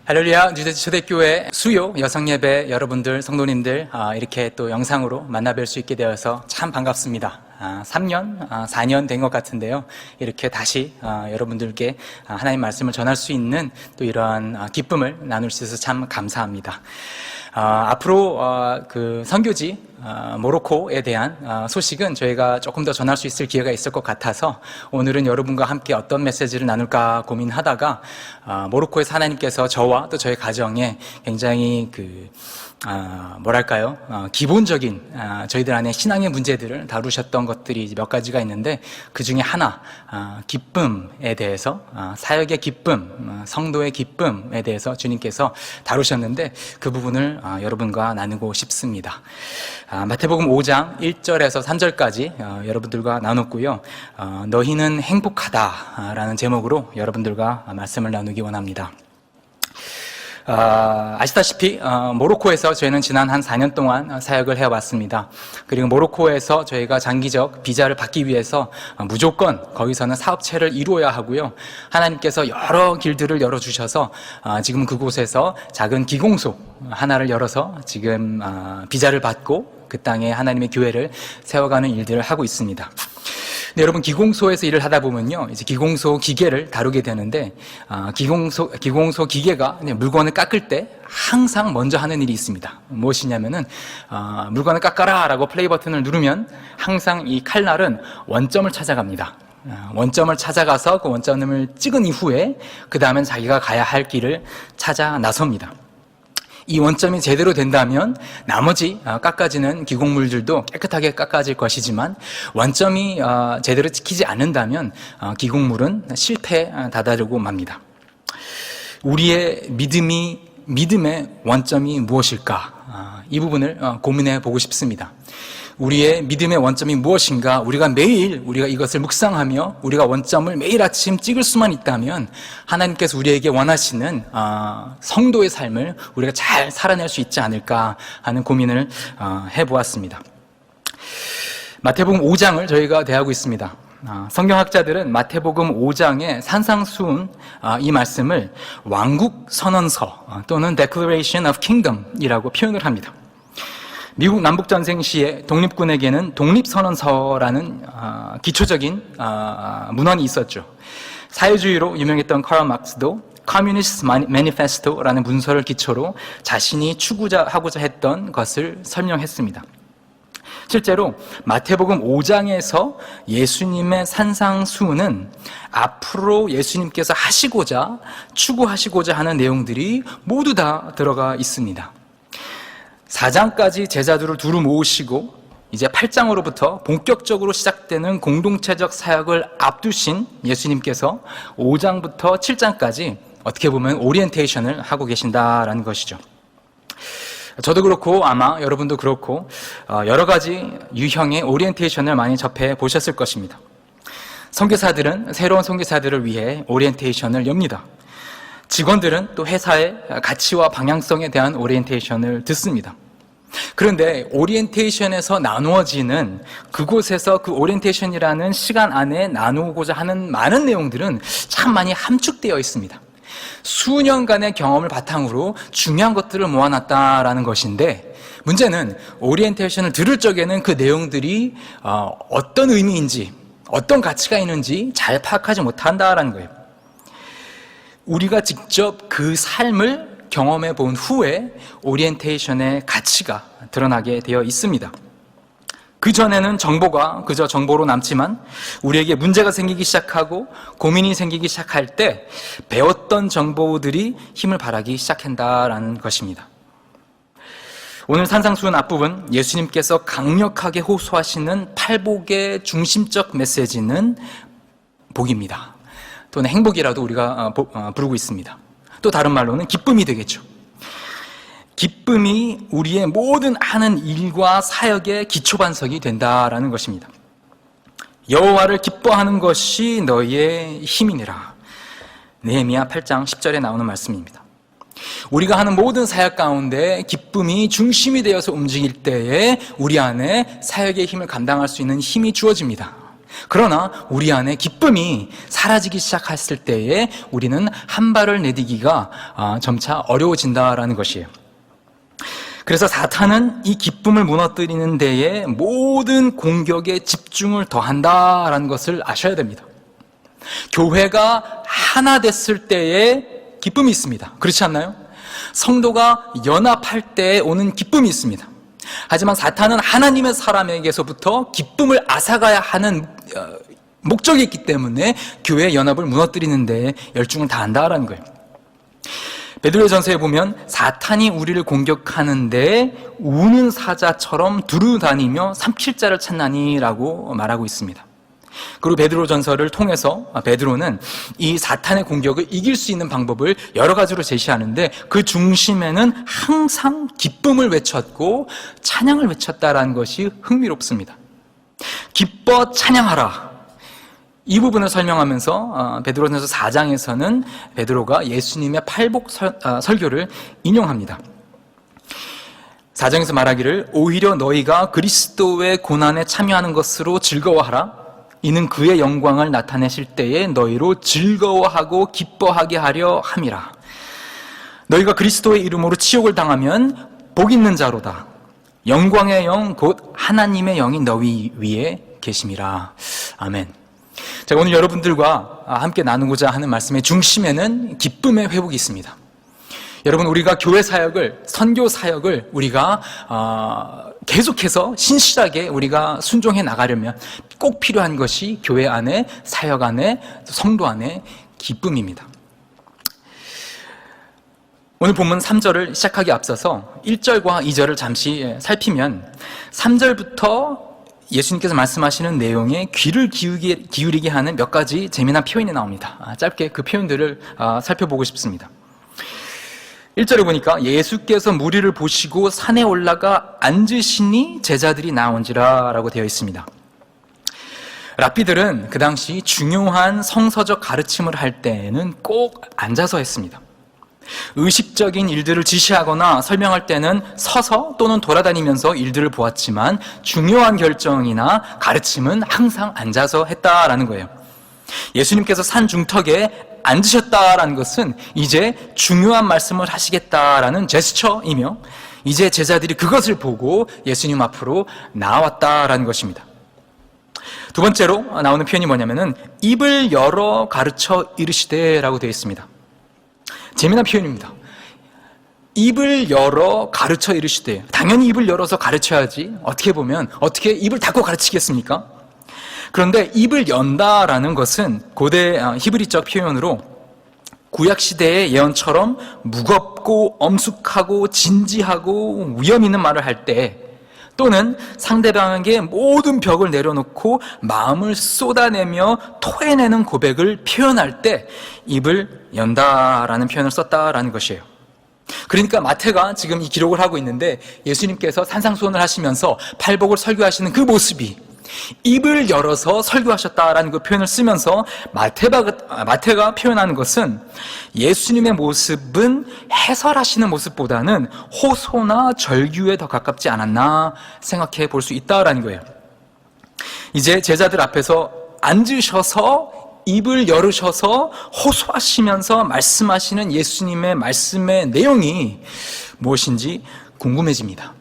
할렐루야, 뉴저지 초대교회 수요 여성예배 여러분들, 성도님들 이렇게 또 영상으로 만나뵐 수 있게 되어서 참 반갑습니다. 3년, 4년 된 것 같은데요. 이렇게 다시 여러분들께 하나님 말씀을 전할 수 있는 또 이러한 기쁨을 나눌 수 있어서 참 감사합니다. 앞으로 그 선교지 모로코에 대한 소식은 저희가 조금 더 전할 수 있을 기회가 있을 것 같아서 오늘은 여러분과 함께 어떤 메시지를 나눌까 고민하다가 모로코에서 하나님께서 저와 또 저희 가정에 굉장히 기본적인 저희들 안에 신앙의 문제들을 다루셨던 것들이 몇 가지가 있는데 그 중에 하나, 기쁨에 대해서, 사역의 기쁨, 성도의 기쁨에 대해서 주님께서 다루셨는데 그 부분을 여러분과 나누고 싶습니다. 마태복음 5장 1절에서 3절까지 여러분들과 나눴고요. 너희는 행복하다라는 제목으로 여러분들과 말씀을 나누기 원합니다. 아시다시피 모로코에서 저희는 지난 한 4년 동안 사역을 해왔습니다. 그리고 모로코에서 저희가 장기적 비자를 받기 위해서 무조건 거기서는 사업체를 이루어야 하고요. 하나님께서 여러 길들을 열어주셔서 지금 그곳에서 작은 기공소 하나를 열어서 지금 비자를 받고 그 땅에 하나님의 교회를 세워가는 일들을 하고 있습니다. 네, 여러분, 기공소에서 일을 하다 보면요, 이제 기공소 기계를 다루게 되는데, 기공소 기계가 물건을 깎을 때 항상 먼저 하는 일이 있습니다. 무엇이냐면은, 물건을 깎아라! 라고 플레이 버튼을 누르면 항상 이 칼날은 원점을 찾아갑니다. 원점을 찾아가서 그 원점을 찍은 이후에, 그 다음엔 자기가 가야 할 길을 찾아 나섭니다. 이 원점이 제대로 된다면 나머지 깎아지는 기공물들도 깨끗하게 깎아질 것이지만 원점이 제대로 지키지 않는다면 기공물은 실패에 다다르고 맙니다. 우리의 믿음의 원점이 무엇일까? 이 부분을 고민해 보고 싶습니다. 우리의 믿음의 원점이 무엇인가? 우리가 이것을 묵상하며 우리가 원점을 매일 아침 찍을 수만 있다면 하나님께서 우리에게 원하시는 성도의 삶을 우리가 잘 살아낼 수 있지 않을까 하는 고민을 해보았습니다. 마태복음 5장을 저희가 대하고 있습니다. 성경학자들은 마태복음 5장의 산상수훈 이 말씀을 왕국 선언서 또는 Declaration of Kingdom이라고 표현을 합니다. 미국 남북전생 시에 독립군에게는 독립선언서라는 기초적인 문헌이 있었죠. 사회주의로 유명했던 카럴 막스도 Communist Manifesto라는 문서를 기초로 자신이 추구하고자 했던 것을 설명했습니다. 실제로 마태복음 5장에서 예수님의 산상수훈은 앞으로 예수님께서 추구하시고자 하는 내용들이 모두 다 들어가 있습니다. 4장까지 제자들을 두루 모으시고 이제 8장으로부터 본격적으로 시작되는 공동체적 사역을 앞두신 예수님께서 5장부터 7장까지 어떻게 보면 오리엔테이션을 하고 계신다라는 것이죠. 저도 그렇고 아마 여러분도 그렇고 여러 가지 유형의 오리엔테이션을 많이 접해 보셨을 것입니다. 선교사들은 새로운 선교사들을 위해 오리엔테이션을 엽니다. 직원들은 또 회사의 가치와 방향성에 대한 오리엔테이션을 듣습니다. 그런데 오리엔테이션에서 나누어지는 그곳에서 그 오리엔테이션이라는 시간 안에 나누고자 하는 많은 내용들은 참 많이 함축되어 있습니다. 수년간의 경험을 바탕으로 중요한 것들을 모아놨다라는 것인데 문제는 오리엔테이션을 들을 적에는 그 내용들이 어떤 의미인지 어떤 가치가 있는지 잘 파악하지 못한다라는 거예요. 우리가 직접 그 삶을 경험해 본 후에 오리엔테이션의 가치가 드러나게 되어 있습니다. 그전에는 정보가 그저 정보로 남지만 우리에게 문제가 생기기 시작하고 고민이 생기기 시작할 때 배웠던 정보들이 힘을 발하기 시작한다라는 것입니다. 오늘 산상수훈 앞부분 예수님께서 강력하게 호소하시는 팔복의 중심적 메시지는 복입니다. 또는 행복이라도 우리가 부르고 있습니다. 또 다른 말로는 기쁨이 되겠죠. 기쁨이 우리의 모든 하는 일과 사역의 기초반석이 된다라는 것입니다. 여호와를 기뻐하는 것이 너희의 힘이니라. 느헤미야 8장 10절에 나오는 말씀입니다. 우리가 하는 모든 사역 가운데 기쁨이 중심이 되어서 움직일 때에 우리 안에 사역의 힘을 감당할 수 있는 힘이 주어집니다. 그러나 우리 안에 기쁨이 사라지기 시작했을 때에 우리는 한 발을 내디기가 점차 어려워진다라는 것이에요. 그래서 사탄은 이 기쁨을 무너뜨리는 데에 모든 공격에 집중을 더한다라는 것을 아셔야 됩니다. 교회가 하나 됐을 때에 기쁨이 있습니다. 그렇지 않나요? 성도가 연합할 때에 오는 기쁨이 있습니다. 하지만 사탄은 하나님의 사람에게서부터 기쁨을 앗아가야 하는 목적이 있기 때문에 교회의 연합을 무너뜨리는 데에 열중을 다한다라는 거예요. 베드로전서에 보면 사탄이 우리를 공격하는데 우는 사자처럼 두루다니며 삼킬자를 찾나니라고 말하고 있습니다. 그리고 베드로전서를 통해서 베드로는 이 사탄의 공격을 이길 수 있는 방법을 여러 가지로 제시하는데 그 중심에는 항상 기쁨을 외쳤고 찬양을 외쳤다라는 것이 흥미롭습니다. 기뻐 찬양하라. 이 부분을 설명하면서 베드로전서 4장에서는 베드로가 예수님의 팔복 설교를 인용합니다. 4장에서 말하기를 오히려 너희가 그리스도의 고난에 참여하는 것으로 즐거워하라. 이는 그의 영광을 나타내실 때에 너희로 즐거워하고 기뻐하게 하려 함이라. 너희가 그리스도의 이름으로 치욕을 당하면 복 있는 자로다. 영광의 영 곧 하나님의 영이 너희 위에 계심이라. 아멘. 자, 오늘 여러분들과 함께 나누고자 하는 말씀의 중심에는 기쁨의 회복이 있습니다. 여러분, 우리가 교회 사역을, 선교 사역을 우리가 계속해서 신실하게 우리가 순종해 나가려면 꼭 필요한 것이 교회 안에, 사역 안에, 성도 안에 기쁨입니다. 오늘 본문 3절을 시작하기 앞서서 1절과 2절을 잠시 살피면 3절부터 예수님께서 말씀하시는 내용에 귀를 기울이게 하는 몇 가지 재미난 표현이 나옵니다. 짧게 그 표현들을 살펴보고 싶습니다. 1절에 보니까 예수께서 무리를 보시고 산에 올라가 앉으시니 제자들이 나온지라 라고 되어 있습니다. 랍비들은 그 당시 중요한 성서적 가르침을 할 때에는 꼭 앉아서 했습니다. 의식적인 일들을 지시하거나 설명할 때는 서서 또는 돌아다니면서 일들을 보았지만 중요한 결정이나 가르침은 항상 앉아서 했다라는 거예요. 예수님께서 산 중턱에 앉으셨다라는 것은 이제 중요한 말씀을 하시겠다라는 제스처이며 이제 제자들이 그것을 보고 예수님 앞으로 나왔다라는 것입니다. 두 번째로 나오는 표현이 뭐냐면은 입을 열어 가르쳐 이르시되라고 되어 있습니다. 재미난 표현입니다. 입을 열어 가르쳐 이르시되. 당연히 입을 열어서 가르쳐야지. 어떻게 보면 어떻게 입을 닫고 가르치겠습니까? 그런데 입을 연다라는 것은 고대 히브리적 표현으로 구약시대의 예언처럼 무겁고 엄숙하고 진지하고 위험 있는 말을 할 때 또는 상대방에게 모든 벽을 내려놓고 마음을 쏟아내며 토해내는 고백을 표현할 때 입을 연다라는 표현을 썼다라는 것이에요. 그러니까 마태가 지금 이 기록을 하고 있는데 예수님께서 산상수훈을 하시면서 팔복을 설교하시는 그 모습이 입을 열어서 설교하셨다라는 그 표현을 쓰면서 마태가 표현하는 것은 예수님의 모습은 해설하시는 모습보다는 호소나 절규에 더 가깝지 않았나 생각해 볼 수 있다라는 거예요. 이제 제자들 앞에서 앉으셔서 입을 열으셔서 호소하시면서 말씀하시는 예수님의 말씀의 내용이 무엇인지 궁금해집니다.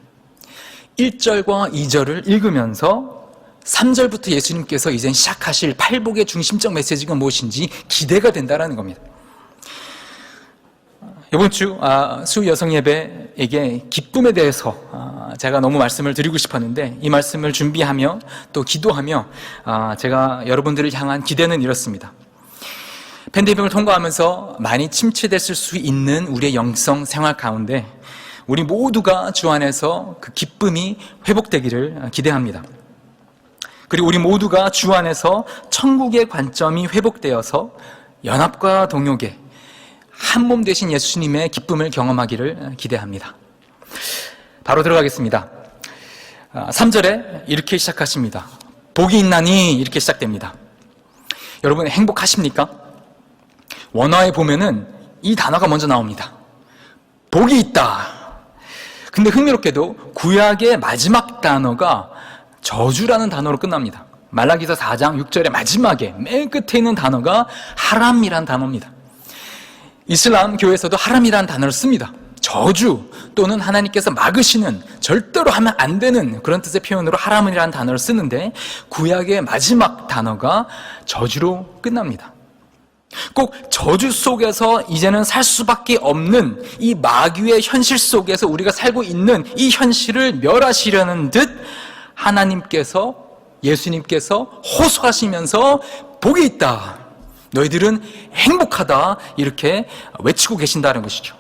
1절과 2절을 읽으면서 3절부터 예수님께서 이제 시작하실 팔복의 중심적 메시지가 무엇인지 기대가 된다는 겁니다. 이번 주 수요 여성 예배에게 기쁨에 대해서 제가 너무 말씀을 드리고 싶었는데 이 말씀을 준비하며 또 기도하며 제가 여러분들을 향한 기대는 이렇습니다. 팬데믹을 통과하면서 많이 침체됐을 수 있는 우리의 영성 생활 가운데 우리 모두가 주 안에서 그 기쁨이 회복되기를 기대합니다. 그리고 우리 모두가 주 안에서 천국의 관점이 회복되어서 연합과 동역의 한 몸 되신 예수님의 기쁨을 경험하기를 기대합니다. 바로 들어가겠습니다. 3절에 이렇게 시작하십니다. 복이 있나니 이렇게 시작됩니다. 여러분 행복하십니까? 원어에 보면은 이 단어가 먼저 나옵니다. 복이 있다. 근데 흥미롭게도 구약의 마지막 단어가 저주라는 단어로 끝납니다. 말라기서 4장 6절의 마지막에 맨 끝에 있는 단어가 하람이란 단어입니다. 이슬람 교회에서도 하람이란 단어를 씁니다. 저주 또는 하나님께서 막으시는, 절대로 하면 안 되는 그런 뜻의 표현으로 하람이라는 단어를 쓰는데 구약의 마지막 단어가 저주로 끝납니다. 꼭 저주 속에서 이제는 살 수밖에 없는 이 마귀의 현실 속에서 우리가 살고 있는 이 현실을 멸하시려는 듯 하나님께서, 예수님께서 호소하시면서 복이 있다, 너희들은 행복하다, 이렇게 외치고 계신다는 것이죠.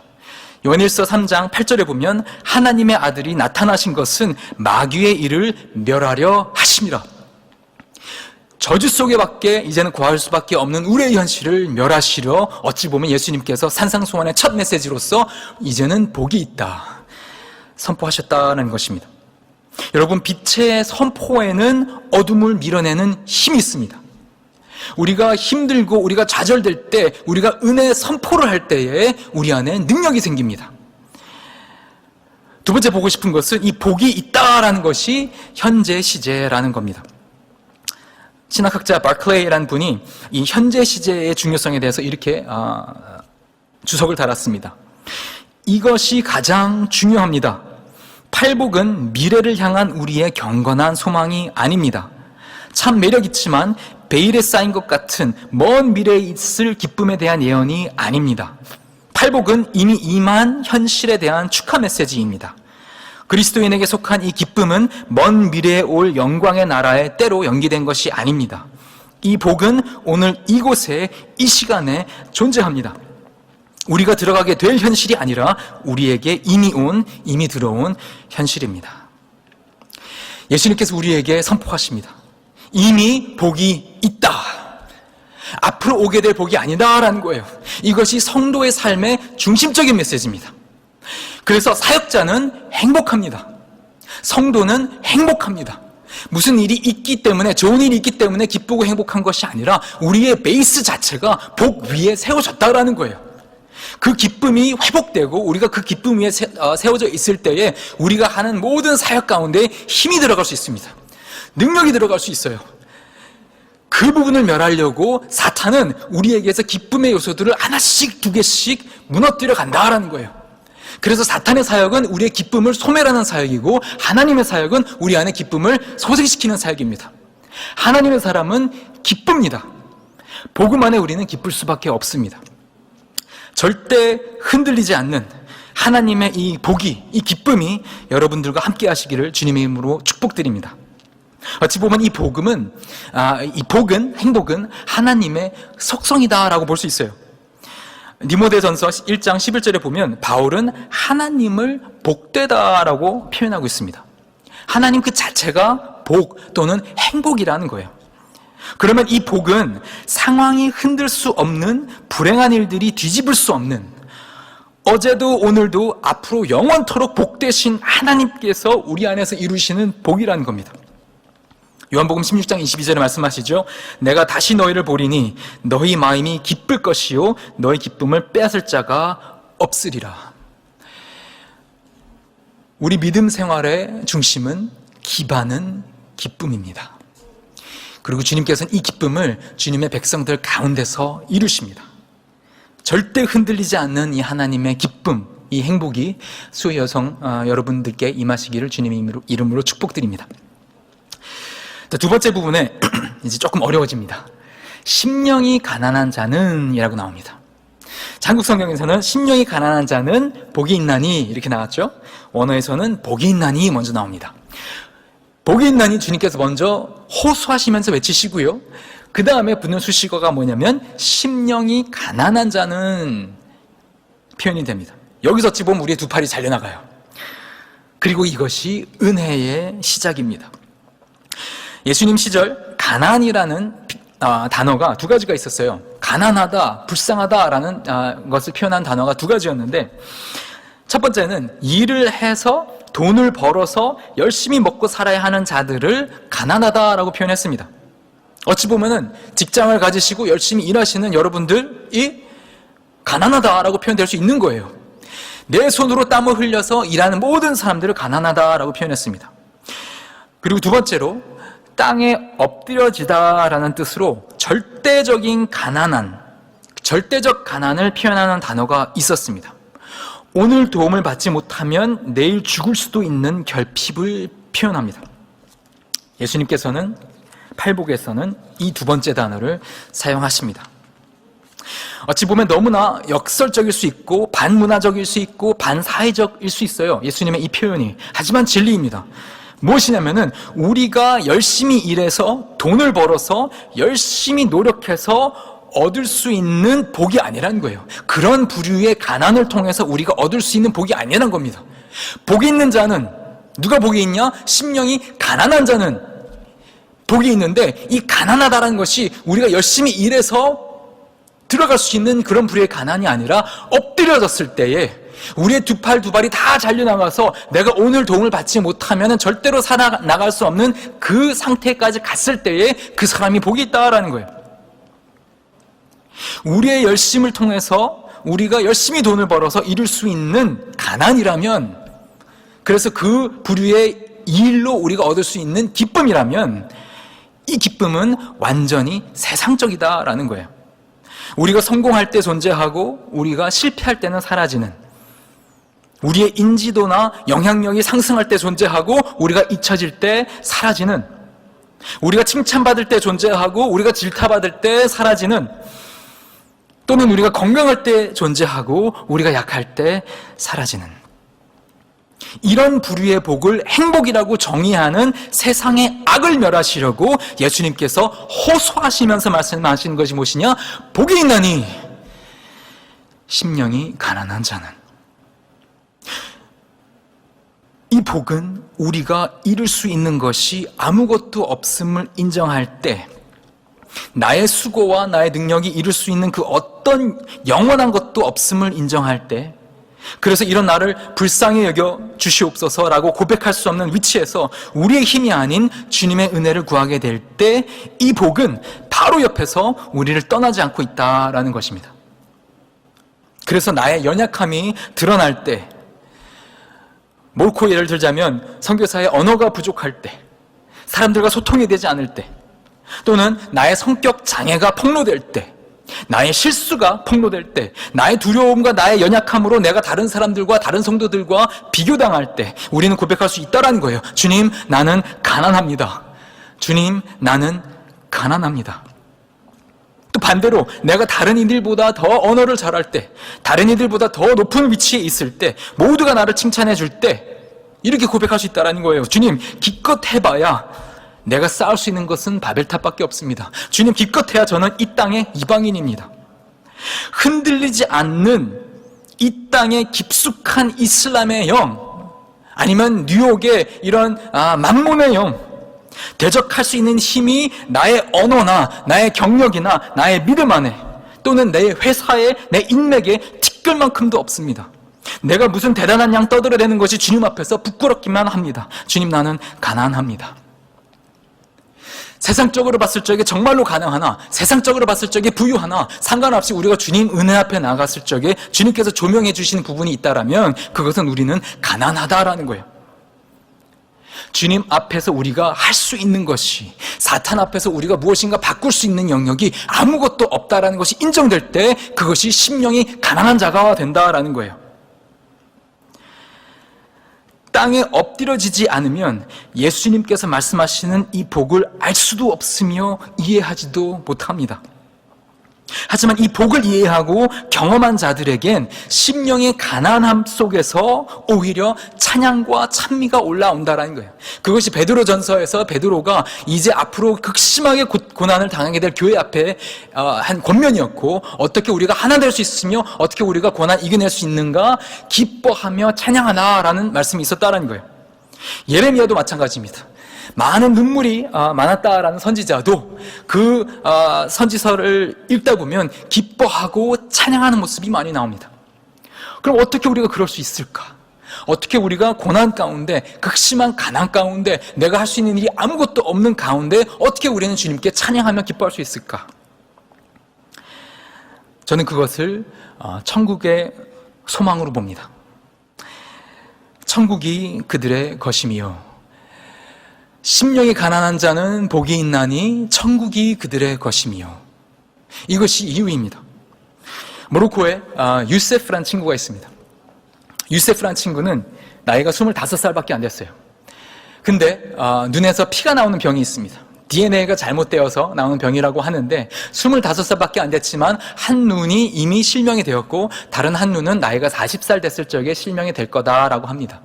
요한일서 3장 8절에 보면 하나님의 아들이 나타나신 것은 마귀의 일을 멸하려 하심이라. 저주 속에 밖에 이제는 구할 수밖에 없는 우리의 현실을 멸하시려 어찌 보면 예수님께서 산상수훈의 첫 메시지로서 이제는 복이 있다 선포하셨다는 것입니다. 여러분, 빛의 선포에는 어둠을 밀어내는 힘이 있습니다. 우리가 힘들고 우리가 좌절될 때, 우리가 은혜의 선포를 할 때에 우리 안에 능력이 생깁니다. 두 번째 보고 싶은 것은 이 복이 있다라는 것이 현재 시제라는 겁니다. 신학학자 바클레이라는 분이 이 현재 시제의 중요성에 대해서 이렇게 주석을 달았습니다. 이것이 가장 중요합니다. 팔복은 미래를 향한 우리의 경건한 소망이 아닙니다. 참 매력 있지만 베일에 쌓인 것 같은 먼 미래에 있을 기쁨에 대한 예언이 아닙니다. 팔복은 이미 임한 현실에 대한 축하 메시지입니다. 그리스도인에게 속한 이 기쁨은 먼 미래에 올 영광의 나라에 때로 연기된 것이 아닙니다. 이 복은 오늘 이곳에, 이 시간에 존재합니다. 우리가 들어가게 될 현실이 아니라 우리에게 이미 들어온 현실입니다. 예수님께서 우리에게 선포하십니다. 이미 복이 있다. 앞으로 오게 될 복이 아니다라는 거예요. 이것이 성도의 삶의 중심적인 메시지입니다. 그래서 사역자는 행복합니다. 성도는 행복합니다. 무슨 일이 있기 때문에, 좋은 일이 있기 때문에 기쁘고 행복한 것이 아니라 우리의 베이스 자체가 복 위에 세워졌다라는 거예요. 그 기쁨이 회복되고 우리가 그 기쁨 위에 세워져 있을 때에 우리가 하는 모든 사역 가운데 힘이 들어갈 수 있습니다. 능력이 들어갈 수 있어요. 그 부분을 멸하려고 사탄은 우리에게서 기쁨의 요소들을 하나씩 두 개씩 무너뜨려 간다라는 거예요. 그래서 사탄의 사역은 우리의 기쁨을 소멸하는 사역이고 하나님의 사역은 우리 안에 기쁨을 소생시키는 사역입니다. 하나님의 사람은 기쁩니다. 복음 안에 우리는 기쁠 수밖에 없습니다. 절대 흔들리지 않는 하나님의 이 복이, 이 기쁨이 여러분들과 함께 하시기를 주님의 이름으로 축복드립니다. 어찌 보면 이 복은 행복은 하나님의 속성이다라고 볼 수 있어요. 디모데전서 1장 11절에 보면 바울은 하나님을 복되다라고 표현하고 있습니다. 하나님 그 자체가 복 또는 행복이라는 거예요. 그러면 이 복은 상황이 흔들 수 없는, 불행한 일들이 뒤집을 수 없는, 어제도 오늘도 앞으로 영원토록 복되신 하나님께서 우리 안에서 이루시는 복이라는 겁니다. 요한복음 16장 22절에 말씀하시죠. 내가 다시 너희를 보리니 너희 마음이 기쁠 것이요 너희 기쁨을 빼앗을 자가 없으리라. 우리 믿음 생활의 중심은, 기반은 기쁨입니다. 그리고 주님께서는 이 기쁨을 주님의 백성들 가운데서 이루십니다. 절대 흔들리지 않는 이 하나님의 기쁨, 이 행복이 수요 여성 여러분들께 임하시기를 주님의 이름으로 축복드립니다. 두 번째 부분에 이제 조금 어려워집니다. 심령이 가난한 자는 이라고 나옵니다. 한국 성경에서는 심령이 가난한 자는 복이 있나니 이렇게 나왔죠. 원어에서는 복이 있나니 먼저 나옵니다. 복이 있나니 주님께서 먼저 호소하시면서 외치시고요. 그 다음에 붙는 수식어가 뭐냐면 심령이 가난한 자는 표현이 됩니다. 여기서 어찌 보면 우리의 두 팔이 잘려나가요. 그리고 이것이 은혜의 시작입니다. 예수님 시절 가난이라는 단어가 두 가지가 있었어요. 가난하다, 불쌍하다라는 것을 표현한 단어가 두 가지였는데, 첫 번째는 일을 해서 돈을 벌어서 열심히 먹고 살아야 하는 자들을 가난하다라고 표현했습니다. 어찌 보면은 직장을 가지시고 열심히 일하시는 여러분들이 가난하다라고 표현될 수 있는 거예요. 내 손으로 땀을 흘려서 일하는 모든 사람들을 가난하다라고 표현했습니다. 그리고 두 번째로 땅에 엎드려지다라는 뜻으로 절대적 가난을 표현하는 단어가 있었습니다. 오늘 도움을 받지 못하면 내일 죽을 수도 있는 결핍을 표현합니다. 예수님께서는 팔복에서는 이 두 번째 단어를 사용하십니다. 어찌 보면 너무나 역설적일 수 있고 반문화적일 수 있고 반사회적일 수 있어요, 예수님의 이 표현이. 하지만 진리입니다. 무엇이냐면은 우리가 열심히 일해서 돈을 벌어서 열심히 노력해서 얻을 수 있는 복이 아니라는 거예요. 그런 부류의 가난을 통해서 우리가 얻을 수 있는 복이 아니라는 겁니다. 복이 있는 자는, 누가 복이 있냐? 심령이 가난한 자는 복이 있는데, 이 가난하다는 것이 우리가 열심히 일해서 들어갈 수 있는 그런 부류의 가난이 아니라 엎드려졌을 때에 우리의 두 발이 다 잘려나가서 내가 오늘 도움을 받지 못하면 절대로 살아나갈 수 없는 그 상태까지 갔을 때에 그 사람이 복이 있다라는 거예요. 우리의 열심을 통해서 우리가 열심히 돈을 벌어서 이룰 수 있는 가난이라면, 그래서 그 부류의 일로 우리가 얻을 수 있는 기쁨이라면, 이 기쁨은 완전히 세상적이다라는 거예요. 우리가 성공할 때 존재하고 우리가 실패할 때는 사라지는, 우리의 인지도나 영향력이 상승할 때 존재하고 우리가 잊혀질 때 사라지는, 우리가 칭찬받을 때 존재하고 우리가 질타받을 때 사라지는, 또는 우리가 건강할 때 존재하고 우리가 약할 때 사라지는, 이런 부류의 복을 행복이라고 정의하는 세상의 악을 멸하시려고 예수님께서 호소하시면서 말씀하시는 것이 무엇이냐? 복이 있나니 심령이 가난한 자는. 이 복은 우리가 이룰 수 있는 것이 아무것도 없음을 인정할 때, 나의 수고와 나의 능력이 이룰 수 있는 그 어떤 영원한 것도 없음을 인정할 때, 그래서 이런 나를 불쌍히 여겨 주시옵소서라고 고백할 수 없는 위치에서 우리의 힘이 아닌 주님의 은혜를 구하게 될 때, 이 복은 바로 옆에서 우리를 떠나지 않고 있다라는 것입니다. 그래서 나의 연약함이 드러날 때, 몰코 예를 들자면 선교사의 언어가 부족할 때, 사람들과 소통이 되지 않을 때, 또는 나의 성격 장애가 폭로될 때, 나의 실수가 폭로될 때, 나의 두려움과 나의 연약함으로 내가 다른 사람들과 다른 성도들과 비교당할 때 우리는 고백할 수 있다라는 거예요. 주님, 나는 가난합니다. 주님, 나는 가난합니다. 또 반대로 내가 다른 이들보다 더 언어를 잘할 때, 다른 이들보다 더 높은 위치에 있을 때, 모두가 나를 칭찬해 줄 때 이렇게 고백할 수 있다는 거예요. 주님, 기껏 해봐야 내가 쌓을 수 있는 것은 바벨탑밖에 없습니다. 주님, 기껏 해야 저는 이 땅의 이방인입니다. 흔들리지 않는 이 땅의 깊숙한 이슬람의 영, 아니면 뉴욕의 이런 만몬의 영, 대적할 수 있는 힘이 나의 언어나 나의 경력이나 나의 믿음 안에, 또는 내 회사에, 내 인맥에 티끌만큼도 없습니다. 내가 무슨 대단한 양 떠들어대는 것이 주님 앞에서 부끄럽기만 합니다. 주님, 나는 가난합니다. 세상적으로 봤을 적에 정말로 가능하나, 세상적으로 봤을 적에 부유하나, 상관없이 우리가 주님 은혜 앞에 나갔을 적에 주님께서 조명해 주시는 부분이 있다라면 그것은 우리는 가난하다라는 거예요. 주님 앞에서 우리가 할 수 있는 것이, 사탄 앞에서 우리가 무엇인가 바꿀 수 있는 영역이 아무것도 없다라는 것이 인정될 때, 그것이 심령이 가난한 자가 된다라는 거예요. 땅에 엎드려지지 않으면 예수님께서 말씀하시는 이 복을 알 수도 없으며 이해하지도 못합니다. 하지만 이 복을 이해하고 경험한 자들에겐 심령의 가난함 속에서 오히려 찬양과 찬미가 올라온다라는 거예요. 그것이 베드로전서에서 베드로가 이제 앞으로 극심하게 고난을 당하게 될 교회 앞에 한 권면이었고, 어떻게 우리가 하나 될 수 있으며 어떻게 우리가 고난 이겨낼 수 있는가, 기뻐하며 찬양하나라는 말씀이 있었다라는 거예요. 예레미야도 마찬가지입니다. 많은 눈물이 많았다라는 선지자도 그 선지서를 읽다 보면 기뻐하고 찬양하는 모습이 많이 나옵니다. 그럼 어떻게 우리가 그럴 수 있을까? 어떻게 우리가 고난 가운데, 극심한 가난 가운데, 내가 할 수 있는 일이 아무것도 없는 가운데 어떻게 우리는 주님께 찬양하며 기뻐할 수 있을까? 저는 그것을 천국의 소망으로 봅니다. 천국이 그들의 것이며 심령이 가난한 자는 복이 있나니 천국이 그들의 것이며, 이것이 이유입니다. 모로코에 유세프란 친구가 있습니다. 유세프란 친구는 나이가 25살밖에 안 됐어요. 근데 눈에서 피가 나오는 병이 있습니다. DNA가 잘못되어서 나오는 병이라고 하는데 25살밖에 안 됐지만 한 눈이 이미 실명이 되었고 다른 한 눈은 나이가 40살 됐을 적에 실명이 될 거다라고 합니다.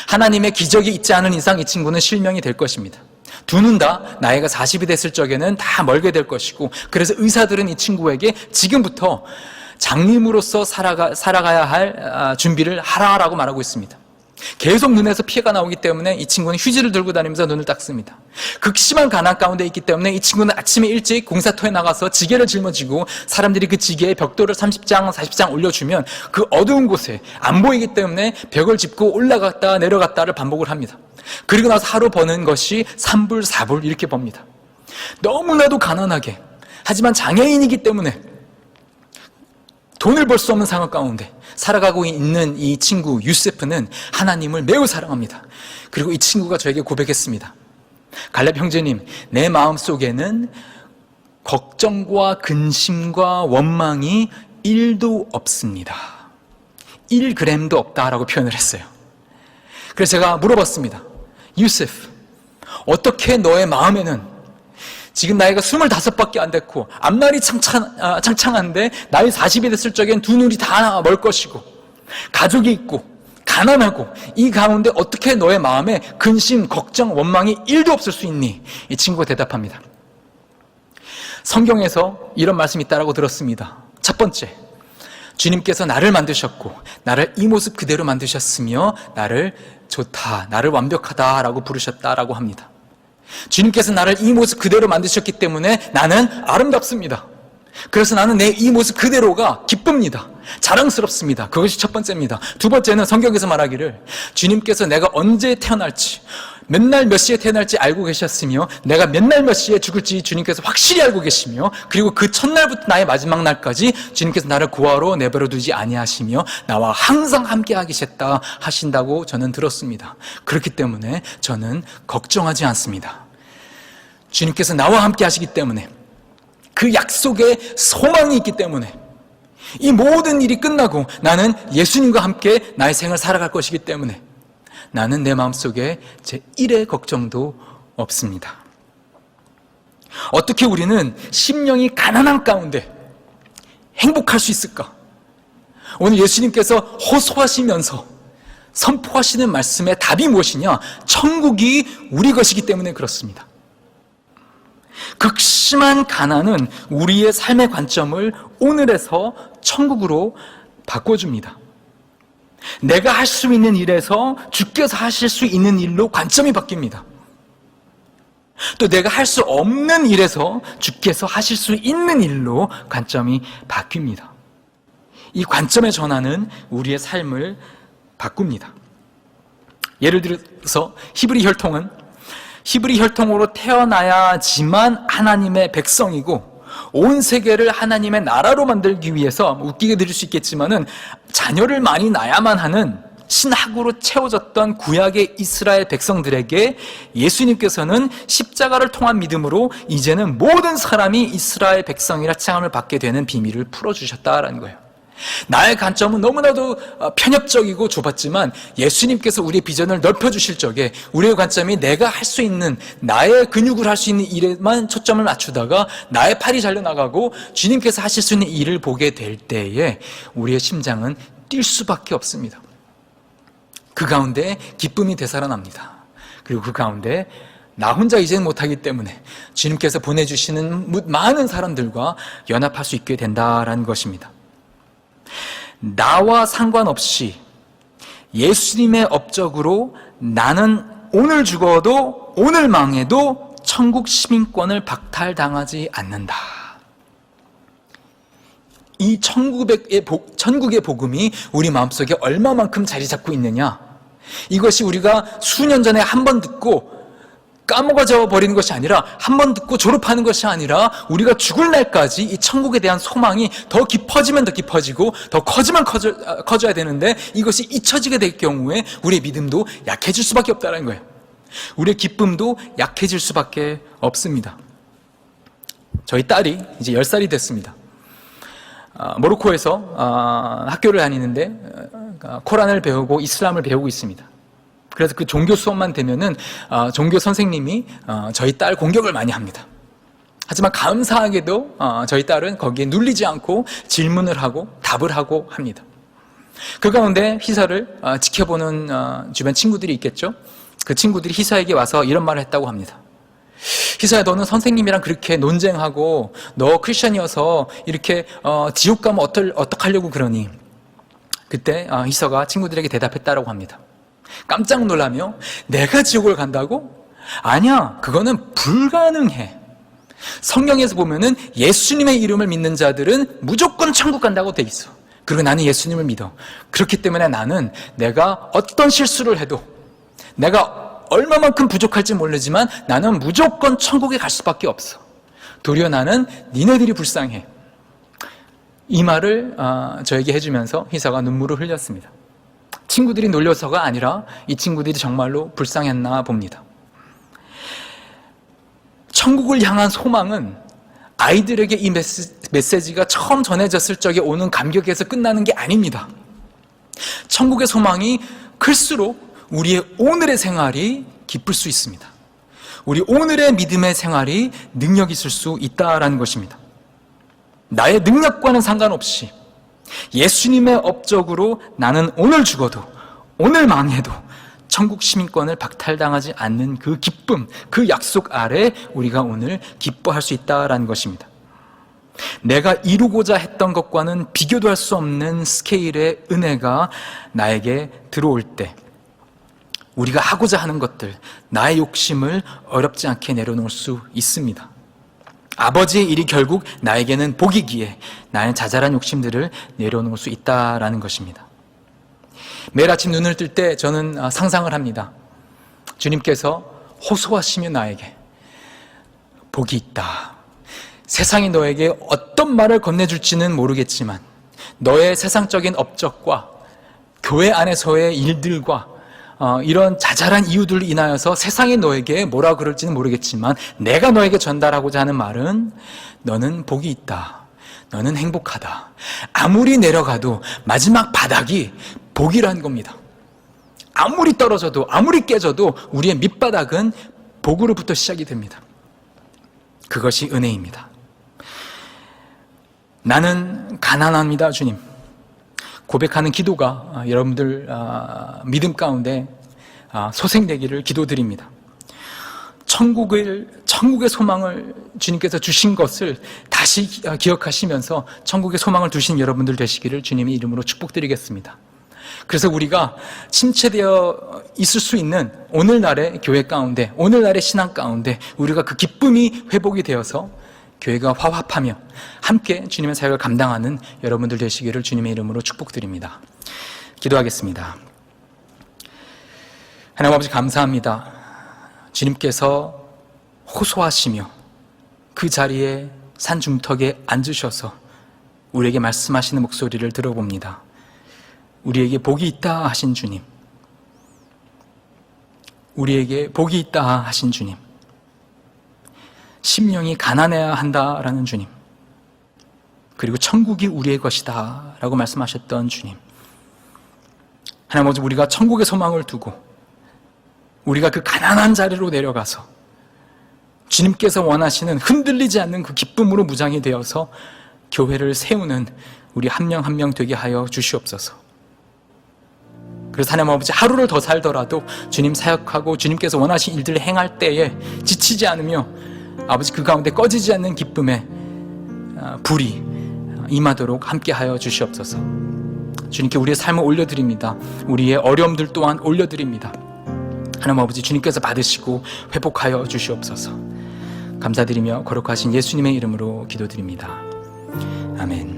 하나님의 기적이 있지 않은 이상 이 친구는 실명이 될 것입니다. 두 눈 다 나이가 40이 됐을 적에는 다 멀게 될 것이고, 그래서 의사들은 이 친구에게 지금부터 장님으로서 살아가야 할 준비를 하라라고 말하고 있습니다. 계속 눈에서 피해가 나오기 때문에 이 친구는 휴지를 들고 다니면서 눈을 닦습니다. 극심한 가난 가운데 있기 때문에 이 친구는 아침에 일찍 공사터에 나가서 지게를 짊어지고 사람들이 그 지게에 벽돌을 30장, 40장 올려주면 그 어두운 곳에 안 보이기 때문에 벽을 짚고 올라갔다 내려갔다를 반복을 합니다. 그리고 나서 하루 버는 것이 3불, 4불 이렇게 법니다. 너무나도 가난하게, 하지만 장애인이기 때문에 돈을 벌 수 없는 상황 가운데 살아가고 있는 이 친구 유세프는 하나님을 매우 사랑합니다. 그리고 이 친구가 저에게 고백했습니다. 갈렙 형제님, 내 마음속에는 걱정과 근심과 원망이 1도 없습니다. 1g도 없다라고 표현을 했어요. 그래서 제가 물어봤습니다. 유세프, 어떻게 너의 마음에는 지금 나이가 25밖에 안 됐고 앞날이 창창한데 나이 40이 됐을 적엔 두 눈이 다 멀 것이고 가족이 있고 가난하고 이 가운데 어떻게 너의 마음에 근심, 걱정, 원망이 1도 없을 수 있니? 이 친구가 대답합니다. 성경에서 이런 말씀이 있다라고 들었습니다. 첫 번째, 주님께서 나를 만드셨고 나를 이 모습 그대로 만드셨으며 나를 좋다, 나를 완벽하다라고 부르셨다라고 합니다. 주님께서 나를 이 모습 그대로 만드셨기 때문에 나는 아름답습니다. 그래서 나는 내 이 모습 그대로가 기쁩니다. 자랑스럽습니다. 그것이 첫 번째입니다. 두 번째는 성경에서 말하기를 주님께서 내가 언제 태어날지, 몇 날 몇 시에 태어날지 알고 계셨으며 내가 몇 날 몇 시에 죽을지 주님께서 확실히 알고 계시며, 그리고 그 첫날부터 나의 마지막 날까지 주님께서 나를 고아로 내버려 두지 아니하시며 나와 항상 함께 하시겠다 하신다고 저는 들었습니다. 그렇기 때문에 저는 걱정하지 않습니다. 주님께서 나와 함께 하시기 때문에, 그 약속에 소망이 있기 때문에 이 모든 일이 끝나고 나는 예수님과 함께 나의 생을 살아갈 것이기 때문에 나는 내 마음속에 제 1의 걱정도 없습니다. 어떻게 우리는 심령이 가난한 가운데 행복할 수 있을까? 오늘 예수님께서 호소하시면서 선포하시는 말씀의 답이 무엇이냐? 천국이 우리 것이기 때문에 그렇습니다. 극심한 가난은 우리의 삶의 관점을 오늘에서 천국으로 바꿔줍니다. 내가 할 수 있는 일에서 주께서 하실 수 있는 일로 관점이 바뀝니다. 또 내가 할 수 없는 일에서 주께서 하실 수 있는 일로 관점이 바뀝니다. 이 관점의 전환은 우리의 삶을 바꿉니다. 예를 들어서 히브리 혈통으로 태어나야지만 하나님의 백성이고 온 세계를 하나님의 나라로 만들기 위해서, 웃기게 들릴 수 있겠지만은 자녀를 많이 낳아야만 하는 신학으로 채워졌던 구약의 이스라엘 백성들에게 예수님께서는 십자가를 통한 믿음으로 이제는 모든 사람이 이스라엘 백성이라 칭함을 받게 되는 비밀을 풀어주셨다라는 거예요. 나의 관점은 너무나도 편협적이고 좁았지만 예수님께서 우리의 비전을 넓혀주실 적에 우리의 관점이 내가 할 수 있는, 나의 근육을 할 수 있는 일에만 초점을 맞추다가 나의 팔이 잘려나가고 주님께서 하실 수 있는 일을 보게 될 때에 우리의 심장은 뛸 수밖에 없습니다. 그 가운데 기쁨이 되살아납니다. 그리고 그 가운데 나 혼자 이제는 못하기 때문에 주님께서 보내주시는 많은 사람들과 연합할 수 있게 된다라는 것입니다. 나와 상관없이 예수님의 업적으로 나는 오늘 죽어도 오늘 망해도 천국 시민권을 박탈당하지 않는다. 이 천국의 복음이 우리 마음속에 얼마만큼 자리 잡고 있느냐, 이것이 우리가 수년 전에 한 번 듣고 까먹어져 버리는 것이 아니라, 한 번 듣고 졸업하는 것이 아니라 우리가 죽을 날까지 이 천국에 대한 소망이 더 깊어지면 더 깊어지고 더 커지면 커져야 되는데, 이것이 잊혀지게 될 경우에 우리의 믿음도 약해질 수밖에 없다는 거예요. 우리의 기쁨도 약해질 수밖에 없습니다. 저희 딸이 이제 10살이 됐습니다. 모로코에서 학교를 다니는데 코란을 배우고 이슬람을 배우고 있습니다. 그래서 그 종교 수업만 되면은 종교 선생님이 저희 딸 공격을 많이 합니다. 하지만 감사하게도 저희 딸은 거기에 눌리지 않고 질문을 하고 답을 하고 합니다. 그 가운데 희서를 지켜보는 주변 친구들이 있겠죠. 그 친구들이 희서에게 와서 이런 말을 했다고 합니다. 희서야, 너는 선생님이랑 그렇게 논쟁하고 너 크리스천이어서 이렇게 지옥 가면 어떡하려고 그러니? 그때 희서가 친구들에게 대답했다고 합니다. 깜짝 놀라며 내가 지옥을 간다고? 아니야, 그거는 불가능해. 성경에서 보면은 예수님의 이름을 믿는 자들은 무조건 천국 간다고 돼 있어. 그리고 나는 예수님을 믿어. 그렇기 때문에 나는 내가 어떤 실수를 해도, 내가 얼마만큼 부족할지 모르지만 나는 무조건 천국에 갈 수밖에 없어. 도리어 나는 니네들이 불쌍해. 이 말을 저에게 해주면서 희서가 눈물을 흘렸습니다. 친구들이 놀려서가 아니라 이 친구들이 정말로 불쌍했나 봅니다. 천국을 향한 소망은 아이들에게 이 메시지가 처음 전해졌을 적에 오는 감격에서 끝나는 게 아닙니다. 천국의 소망이 클수록 우리의 오늘의 생활이 기쁠 수 있습니다. 우리 오늘의 믿음의 생활이 능력 있을 수 있다라는 것입니다. 나의 능력과는 상관없이 예수님의 업적으로 나는 오늘 죽어도, 오늘 망해도 천국 시민권을 박탈당하지 않는 그 기쁨, 그 약속 아래 우리가 오늘 기뻐할 수 있다라는 것입니다. 내가 이루고자 했던 것과는 비교도 할 수 없는 스케일의 은혜가 나에게 들어올 때 우리가 하고자 하는 것들, 나의 욕심을 어렵지 않게 내려놓을 수 있습니다. 아버지의 일이 결국 나에게는 복이기에 나의 자잘한 욕심들을 내려놓을 수 있다라는 것입니다. 매일 아침 눈을 뜰 때 저는 상상을 합니다. 주님께서 호소하시며 나에게 복이 있다. 세상이 너에게 어떤 말을 건네줄지는 모르겠지만 너의 세상적인 업적과 교회 안에서의 일들과 이런 자잘한 이유들로 인하여서 세상이 너에게 뭐라 그럴지는 모르겠지만 내가 너에게 전달하고자 하는 말은 너는 복이 있다. 너는 행복하다. 아무리 내려가도 마지막 바닥이 복이라는 겁니다. 아무리 떨어져도, 아무리 깨져도 우리의 밑바닥은 복으로부터 시작이 됩니다. 그것이 은혜입니다. 나는 가난합니다, 주님. 고백하는 기도가 여러분들 믿음 가운데 소생되기를 기도드립니다. 천국의 소망을 주님께서 주신 것을 다시 기억하시면서 천국의 소망을 두신 여러분들 되시기를 주님의 이름으로 축복드리겠습니다. 그래서 우리가 침체되어 있을 수 있는 오늘날의 교회 가운데, 오늘날의 신앙 가운데 우리가 그 기쁨이 회복이 되어서 교회가 화합하며 함께 주님의 사역을 감당하는 여러분들 되시기를 주님의 이름으로 축복드립니다. 기도하겠습니다. 하나님 아버지 감사합니다. 주님께서 호소하시며 그 자리에 산중턱에 앉으셔서 우리에게 말씀하시는 목소리를 들어봅니다. 우리에게 복이 있다 하신 주님, 우리에게 복이 있다 하신 주님, 심령이 가난해야 한다라는 주님, 그리고 천국이 우리의 것이다 라고 말씀하셨던 주님, 하나님 아버지 우리가 천국의 소망을 두고 우리가 그 가난한 자리로 내려가서 주님께서 원하시는 흔들리지 않는 그 기쁨으로 무장이 되어서 교회를 세우는 우리 한 명 한 명 되게 하여 주시옵소서. 그래서 하나님 아버지 하루를 더 살더라도 주님 사역하고 주님께서 원하신 일들을 행할 때에 지치지 않으며 아버지 그 가운데 꺼지지 않는 기쁨의 불이 임하도록 함께하여 주시옵소서. 주님께 우리의 삶을 올려드립니다. 우리의 어려움들 또한 올려드립니다. 하나님 아버지 주님께서 받으시고 회복하여 주시옵소서. 감사드리며 거룩하신 예수님의 이름으로 기도드립니다. 아멘.